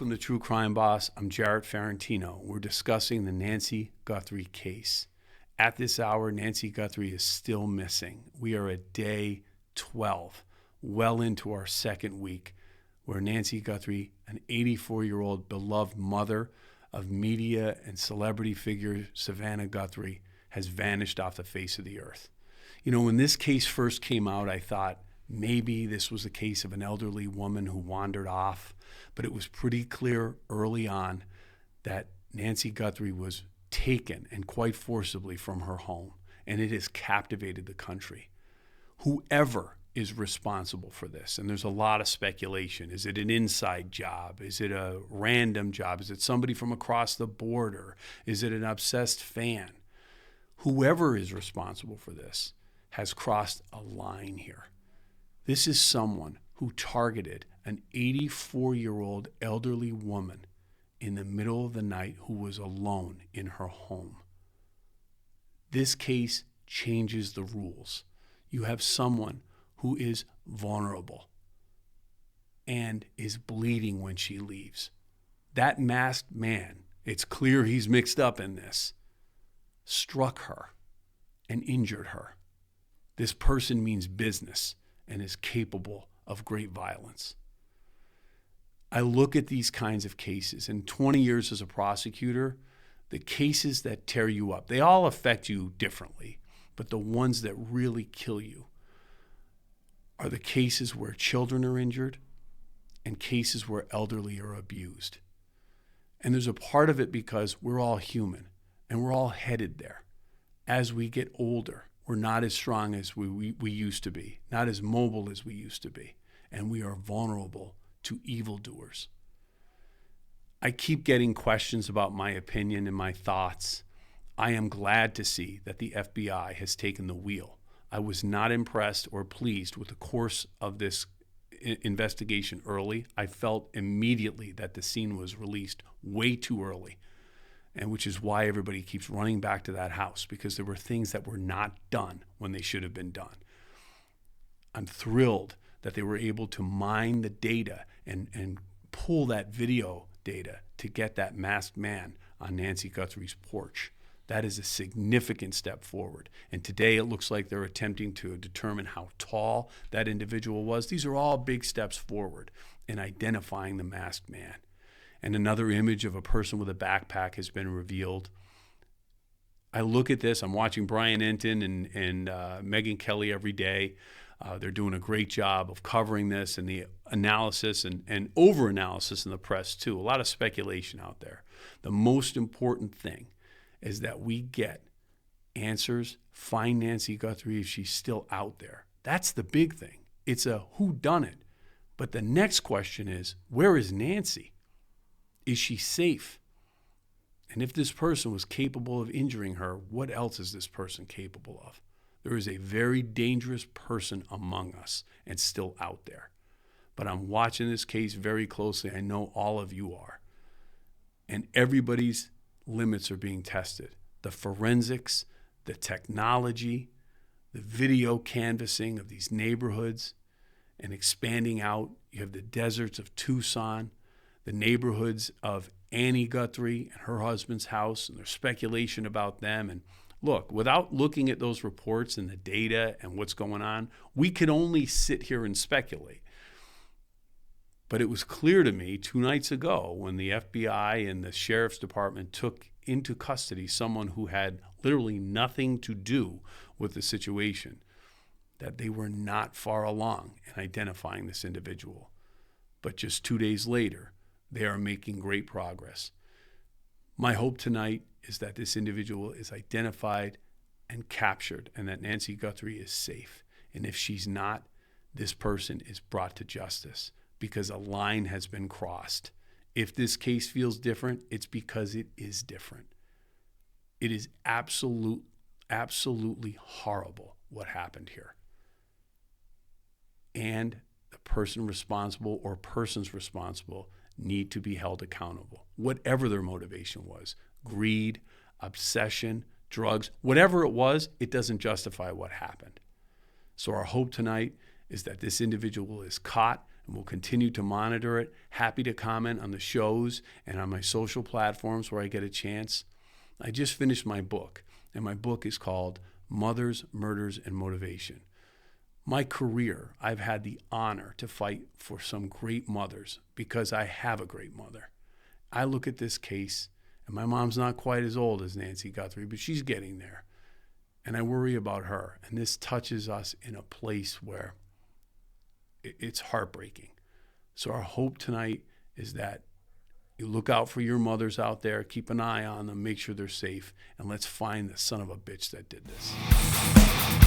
Welcome to True Crime Boss. I'm Jarrett Ferrantino. We're discussing the Nancy Guthrie case. At this hour, Nancy Guthrie is still missing. We are at day 12, well into our second week, where Nancy Guthrie, an 84-year-old beloved mother of media and celebrity figure Savannah Guthrie, has vanished off the face of the earth. You know, when this case first came out, I thought maybe this was a case of an elderly woman who wandered off, but it was pretty clear early on that Nancy Guthrie was taken, and quite forcibly, from her home, and it has captivated the country. Whoever is responsible for this, and there's a lot of speculation. Is it an inside job? Is it a random job? Is it somebody from across the border? Is it an obsessed fan? Whoever is responsible for this has crossed a line here. This is someone who targeted an 84-year-old elderly woman in the middle of the night who was alone in her home. This case changes the rules. You have someone who is vulnerable and is bleeding when she leaves. That masked man, it's clear he's mixed up in this, struck her and injured her. This person means business and is capable of great violence. I look at these kinds of cases, and 20 years as a prosecutor, the cases that tear you up, they all affect you differently, but the ones that really kill you are the cases where children are injured and cases where elderly are abused. And there's a part of it because we're all human and we're all headed there. As we get older, we're not as strong as we used to be, not as mobile as we used to be, and we are vulnerable to evildoers. I keep getting questions about my opinion and my thoughts. I am glad to see that the FBI has taken the wheel. I was not impressed or pleased with the course of this investigation early. I felt immediately that the scene was released way too early, and which is why everybody keeps running back to that house, because there were things that were not done when they should have been done. I'm thrilled that they were able to mine the data and pull that video data to get that masked man on Nancy Guthrie's porch. That is a significant step forward. And today it looks like they're attempting to determine how tall that individual was. These are all big steps forward in identifying the masked man. And another image of a person with a backpack has been revealed. I look at this, I'm watching Brian Enton and Megyn Kelly every day. They're doing a great job of covering this, and the analysis and over-analysis in the press too. A lot of speculation out there. The most important thing is that we get answers, find Nancy Guthrie if she's still out there. That's the big thing. It's a whodunit. But the next question is, where is Nancy? Is she safe? And if this person was capable of injuring her, what else is this person capable of? There is a very dangerous person among us and still out there. But I'm watching this case very closely. I know all of you are. And everybody's limits are being tested. The forensics, the technology, the video canvassing of these neighborhoods and expanding out. You have the deserts of Tucson, the neighborhoods of Annie Guthrie and her husband's house, and there's speculation about them. And look, without looking at those reports and the data and what's going on, we could only sit here and speculate. But it was clear to me 2 nights ago when the FBI and the sheriff's department took into custody someone who had literally nothing to do with the situation, that they were not far along in identifying this individual. But just 2 days later, they are making great progress. My hope tonight is that this individual is identified and captured, and that Nancy Guthrie is safe. And if she's not, this person is brought to justice, because a line has been crossed. If this case feels different, it's because it is different. It is absolutely horrible what happened here. And the person responsible or persons responsible need to be held accountable, whatever their motivation was. Greed, obsession, drugs, whatever it was, it doesn't justify what happened. So our hope tonight is that this individual is caught and we'll continue to monitor it. Happy to comment on the shows and on my social platforms where I get a chance. I just finished my book, and my book is called Mothers, Murders, and Motivation. My career, I've had the honor to fight for some great mothers because I have a great mother. I look at this case, and my mom's not quite as old as Nancy Guthrie, but she's getting there. And I worry about her. And this touches us in a place where it's heartbreaking. So our hope tonight is that you look out for your mothers out there, keep an eye on them, make sure they're safe, and let's find the son of a bitch that did this.